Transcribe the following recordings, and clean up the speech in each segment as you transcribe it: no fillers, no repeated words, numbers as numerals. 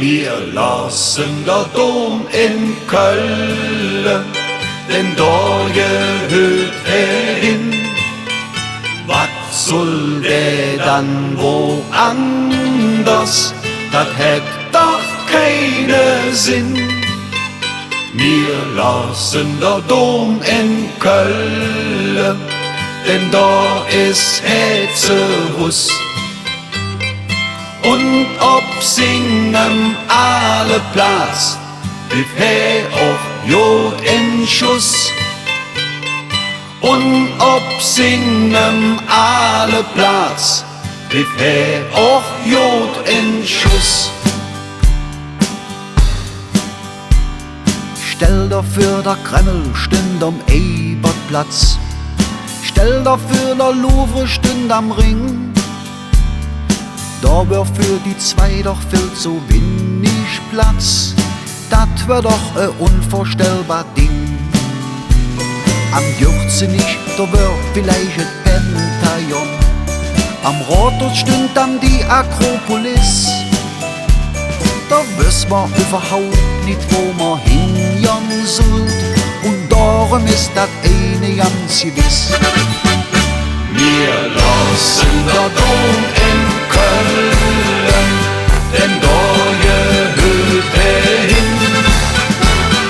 Wir lassen der Dom in Köln, denn da gehört er hin. Was soll der dann woanders? Das hätt doch keinen Sinn. Wir lassen der Dom in Köln, denn da ist Hetzerhus. Und ob singen alle Platz, blieb he auch Jod in Schuss. Und ob singen alle Platz, blieb he auch Jod in Schuss. Stell dir für der Kreml stünd am Ebertplatz. Stell dir für der Louvre stünd am Ring. Da wär für die zwei doch viel zu wenig Platz. Dat wär doch ein unvorstellbar Ding. Am Jürzenich, da wär vielleicht ein Pentagon. Am Rathaus stünd dann die Akropolis. Da wiss ma überhaupt nicht, wo ma hingehen sollt. Und darum ist dat eine ganz gewiss. Wir lassen der Dom in Köln, denn da gehört er hin.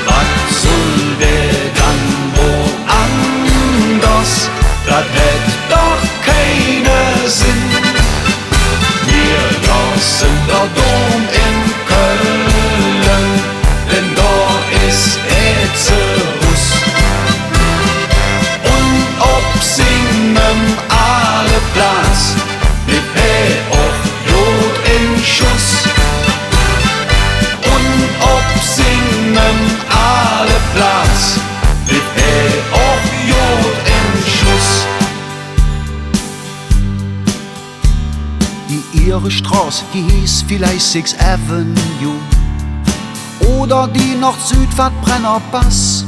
Was soll der dann woanders? Das hätt doch keinen Sinn. Wir lassen der Dom in Köln, denn da ist Hetzerhus. Und ob singen alle Platz, blieb he auch Jod in Schuss. Und ob singen alle Platz, blieb he auch Jod in Schuss. Die ihre Straße, die hieß vielleicht Sixth Avenue. Oder die Nord-Süd-Fahrt Brennerpass.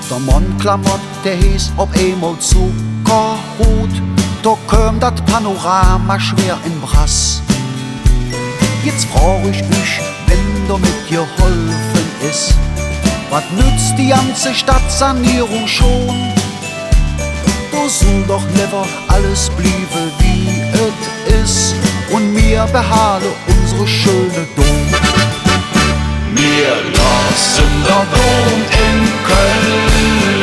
Der Mann klammert, der hieß ob einmal Zuckerhut. Da köm dat Panorama schwer in Brass. Jetzt frag ich mich, wenn damit geholfen ist, was nützt die ganze Stadtsanierung schon? Da soll doch never alles bliebe wie es ist und mir behalte unsere schöne Dom. Wir lassen der Dom in Köln,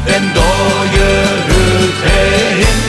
denn da gehört er hin.